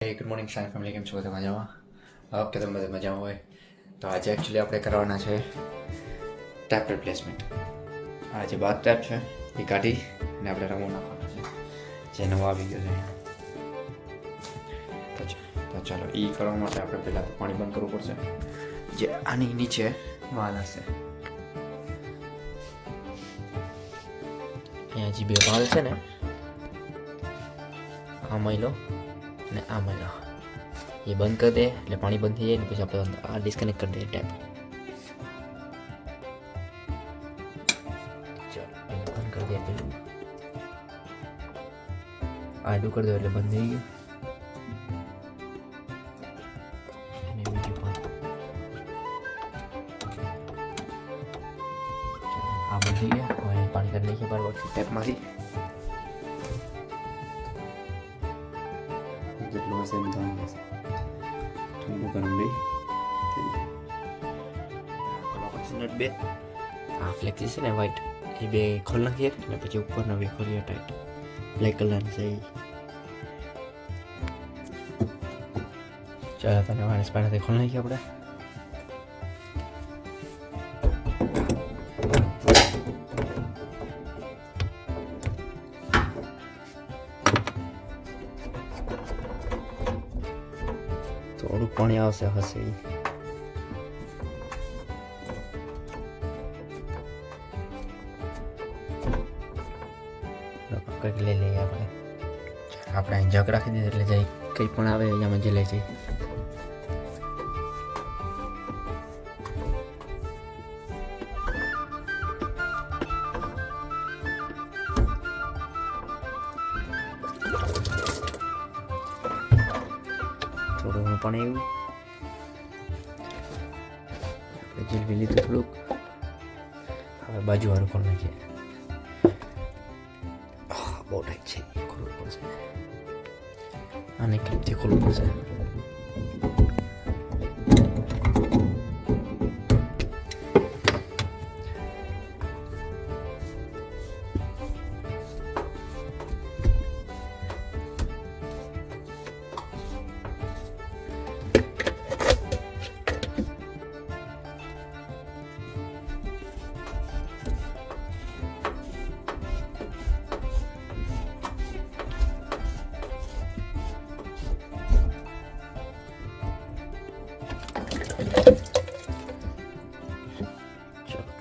Good morning Sai family, કેમ છો બધા મજામાં? ઓકે, તમે બધા મજામાં હોય તો આજે એકચ્યુઅલી આપણે કરવાના છે ટેપ રિપ્લેસમેન્ટ. આ જે બાથ ટેપ છે એ કાઢી અને આપણે રમો નાખવાના છે, જે નવો આવી ગયો છે. તો ચાલો એ કરવા માટે આપણે પહેલાં તો પાણી બંધ કરવું પડશે, જે આની નીચે વાલ હશે. અહીંયા જે બે વાલ છે ને, આ મહિલો અને આ મહિલા એ બંધ કરી દે એટલે પાણી બંધ થઈ જાય ને પછી આપણે આ ડિસ્કનેક્ટ કરી દઈએ ટેપ. ચાલો બંધ કરી દે, પેલું આડું કરી દો એટલે બંધ થઈ ગયું. અને બીજું પણ આ બંધ થઈ ગયા. હવે પાણી કરી નાખીએ બરાબર ટેપમાંથી. જેટલું હશે બધું આવી જશે. ઠંડુ ગરમ રહી નટ બે આ ફ્લેક્સી છે ને વ્હાઈટ, એ બે ખોલ નાખીએ અને પછી ઉપરનો બે ખોલીએ ટાઈટ બ્લેક કલર છે એ. ચાલો તને વાયરસ પાસેથી ખોલ નાખીએ આપણે. થોડુંક પાણી આવશે હશે કંઈક લઈ લઈએ આપણે. અહીં જગ રાખી દીધું એટલે જાય કંઈ પણ આવે અહીંયામાં જે લઈ જઈએ. થોડું ઘણું પાણી એવું આપણે જેલવી લીધું થોડુંક. હવે બાજુવાળું પણ નાખીએ. બહુ ટાઈટ છે, ખોલવું પડશે. આને ક્લિપથી ખોલવું પડશે.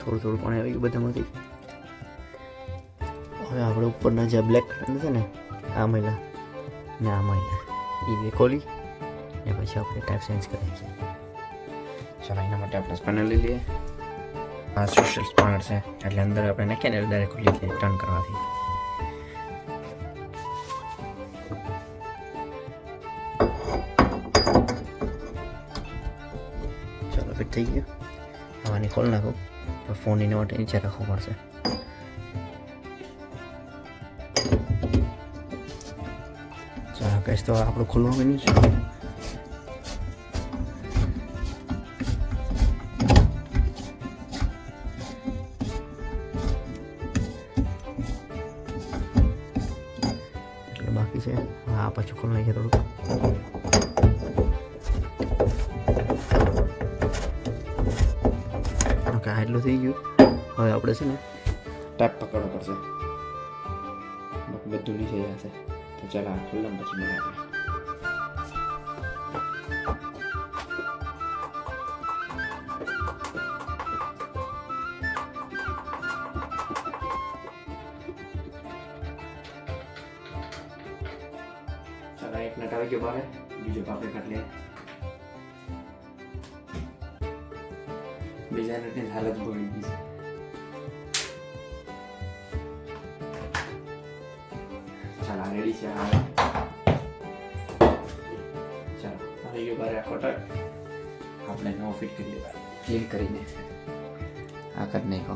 થોડું થોડું પાણી આવી ગયું બધામાંથી. હવે આપણે ઉપરના જે બ્લેક કલર છે ને, આ મહિલા ને આ મહિલા એ બે ખોલી ને પછી આપણે ટાઈપ ચેન્જ કરીએ છીએ. ચાલો એના માટે આપણે સ્પેનર લઈ લઈએ. આ સોશિયલ સ્પેનર છે એટલે અંદર આપણે નાખીએ ને ડાયરેક્ટ ખુલી જાય ટર્ન કરવાથી. ચાલો ફિટ થઈ ગયું. આની ખોલ નાખો. ફોન એના માટે નીચે રાખવો પડશે. ચાલો કહીશ તો આપણું ખોલવાનું નહીં છે. એટલે બાકી છે. હા પાછું ખોલ નાખીએ થોડુંક. એટલું થઈ ગયું. હવે આપણે છે ને ટેપ પકડવો પડશે, બધું નીચે જશે. તો ચાલો આ ખુલ્લા પછી મળે આપણે. ચાલો એક નટ આવી ગયો બહાર, બીજો આપણે કાઢી લઈએ. બીજા નટની હાલત બની ગઈ છે. ચાલો રેડી છે. ચાલો આવી ગયો બારે આખો ટક. આપણે નવો ફિટ કરીએ ક્લીન કરીને. આ કરી નાખો.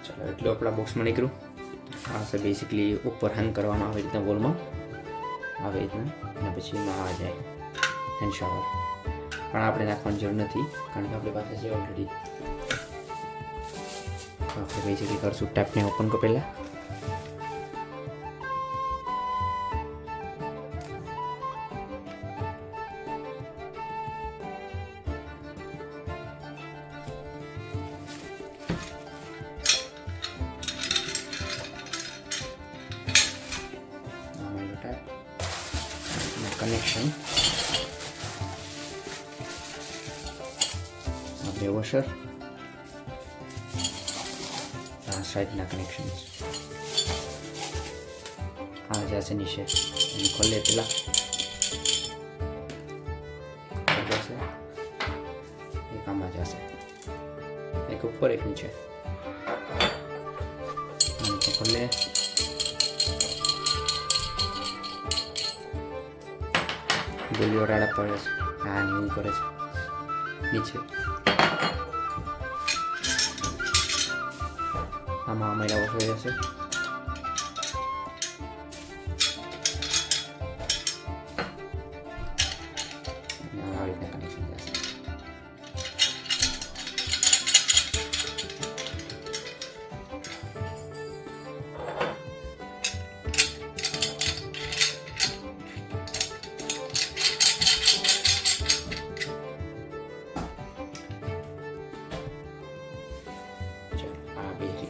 ચાલો એટલું આપણા બોક્સમાં નીકળ્યું. આ છે બેસિકલી ઉપર હેંગ કરવાનો આવી રીતના વોલમાં આવી રીતના, અને પછી એમાં આ જાય હેન્ડ શાવર. પણ આપણે નાખવાની જરૂર નથી કારણ કે આપણી પાસે છે ઓલરેડી. આપણે બેસિકલી કરશું ટેપને ઓપન કરો પહેલાં. કનેક્શન બે વોશર, આ સાઈડના કનેક્શન આ જશે નીચે, ખોલે પેલા જશે, એક આમાં જશે, એક ઉપર એક નીચે ખોલે. ગોલીઓ રાડા પડે છે, હા ને એવું કરે છે નીચે. આમાં મહિલા વોશર જશે, આવી રીતના કનેક્શન જશે.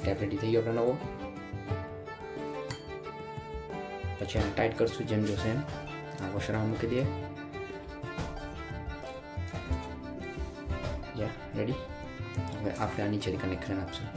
ટેપ રેડી થઈ ગયો આપણો નવો. પછી આને ટાઈટ કરશું જેમ જોશે એમ. આ વોશરમાં મૂકી દઈએ. રેડી. હવે આપણે આ નીચેથી કનેક્શન આપશું.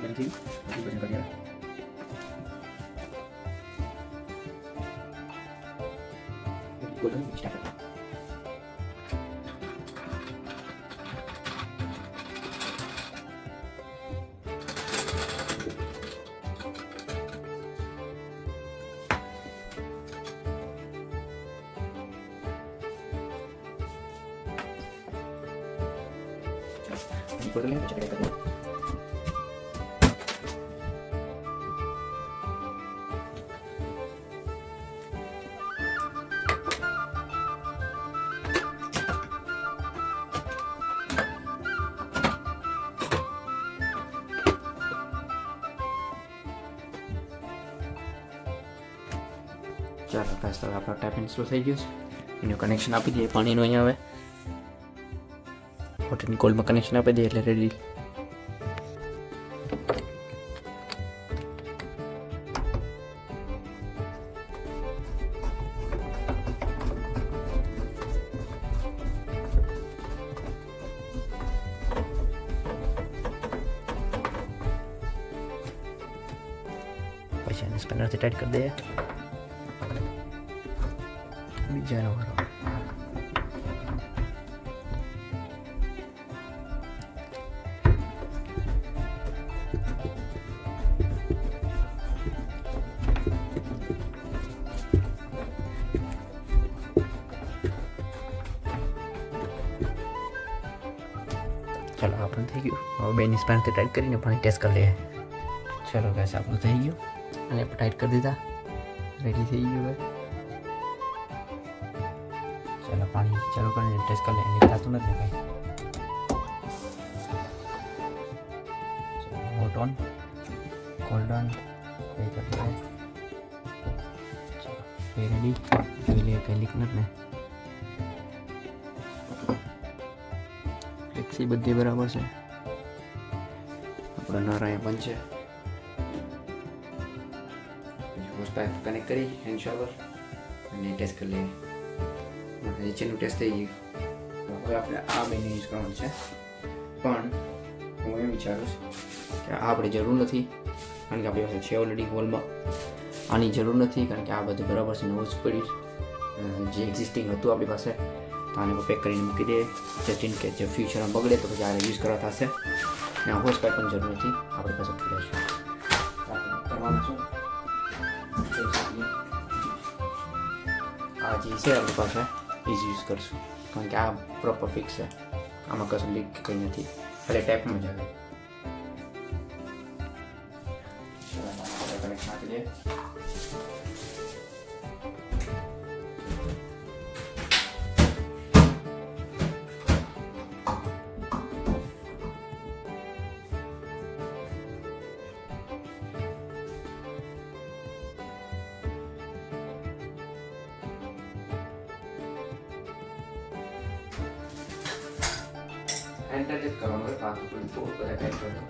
Nanti banyak kali ya. Golden start. Golden start. ચાલો ગાઈસ, તો આપણો ટેપ ઇન્સ્ટોલ થઈ ગયું છે. એનું કનેક્શન આપી દઈએ પાણીનું. અહીંયા હવે હોટ એન્ડ કોલ્ડમાં કનેક્શન આપી દઈએ એટલે રેડી. પછી આને સ્પેનરથી ટાઈટ કરી દઈએ. બીજાનો વારો. ચાલો આપણું થઈ ગયું. હવે બેની સ્પેનરથી ટાઈટ કરીને પાણી ટેસ્ટ કરી લઈએ. ચલો ગાઈસ, આપણું થઈ ગયું અને આપણે ટાઈટ કરી દીધા. રેડી થઈ ગયું. હવે ચાલો પાણી ચાલુ કરીને ટેસ્ટ કરી લઈએ. થતું નથી ને કંઈ. હોટ ઓન, કોલ્ડ ઓન એ કરી દઈએ. ચાલો એ રેડી. જોઈ લઈએ કંઈ લીક નથી ને. ફ્લેક્સી બધી બરાબર છે. આપણો નર અહીંયા પણ છે. હોસ પાઇપ કનેક્ટ કરી હેન્ડ શાવર અને ટેસ્ટ કરી લઈએ. નીચેનું ટેસ્ટ થઈ ગયું. હવે આપણે આ બેને યુઝ કરવાનું છે, પણ હું એમ વિચારું છું કે આ આપણે જરૂર નથી, કારણ કે આપણી પાસે છે ઓલરેડી હોલમાં. આની જરૂર નથી, કારણ કે આ બધું બરાબર છે, નવું જ પડ્યું જે એક્ઝિસ્ટિંગ હતું આપણી પાસે. તો આને પેક કરીને મૂકી દે, જસ્ટ ઇન કેસ જે ફ્યુચરમાં બગડે તો પછી આને યુઝ કરવા થશે. ને હોસ પાઇપ પણ જરૂર નથી, આપણી પાસે ફ્રેશ કરવાનું છે. આ જે છે આપણી પાસે એ જ યુઝ કરશું, કારણ કે આ પ્રોપર ફિક્સ છે, આમાં કશું લીક કંઈ નથી, ખાલી ટેપમાં જ આવે. કનેક્ટ નાખી દે. એન્ટર જ કરવાનું હોય, બાકી કોઈ થોડું બધા ટાઈપ કરવાનું.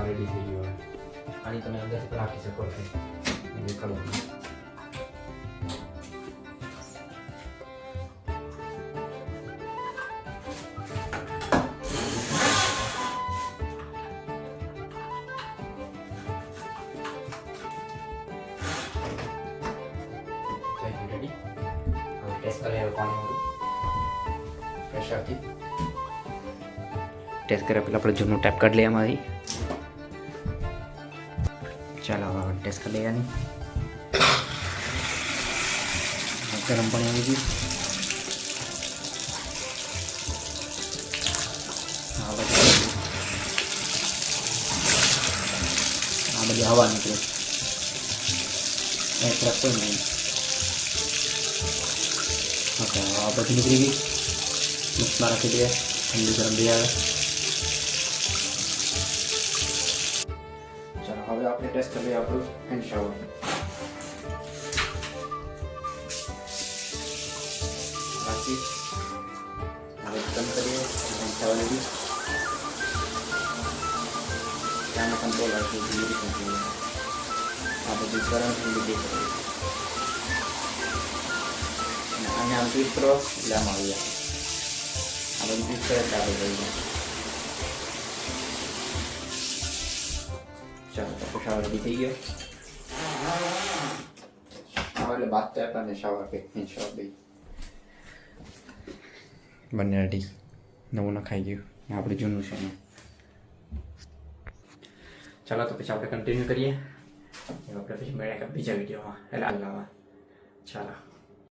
રેડી થઈ ગયું હોય. આની તમે અંદર રાખી શકો છો દેખાડવાનું. રેડી. હવે ટેસ્ટ કરી પાણી પ્રેશરથી ટેસ્ટ કર્યા પહેલાં આપણે જૂનું ટેપ કાઢી લઈએ એમાંથી. ચાલો હવે ટેસ્ટ કરી લઈએ. ગરમ પાણી આવી ગયું. આ બધી હવા નીકળે, એક કોઈ નહીં. ઓકે, આ બધી નીકળી ગઈ. મિક્સમાં રાખી દઈએ, ઠંડી ગરમ બી આવે. ચાલો હવે આપણે ટેસ્ટ કરીએ આપણું હેન્ડ શાવર. રાખી હવે બંધ કરીએ હેન્ડ શાવર લીધી. ત્યાંનો કંટ્રોલ રાખીએ, ધીરે કંટ્રોલ. આ બધું ગરમ ઠંડી દે. અને આમ ટ્વિસ્ટ કરો એટલે આમ આવી જાય. આ બધું ટ્વિસ્ટ કરે એટલે આપણે થઈ જાય. ચાલો તો શાવર રેડી થઈ ગયો. શાવર એટલે બાથ ટેપ અને શાવર પે શાવર બે બંને રેડી. નવું નખાઈ ગયું ને આપણે જૂનું છે. ચાલો તો પછી આપણે કન્ટિન્યુ કરીએ. આપણે પછી મળ્યા બીજા વિડીયોમાં. એટલે ચાલો.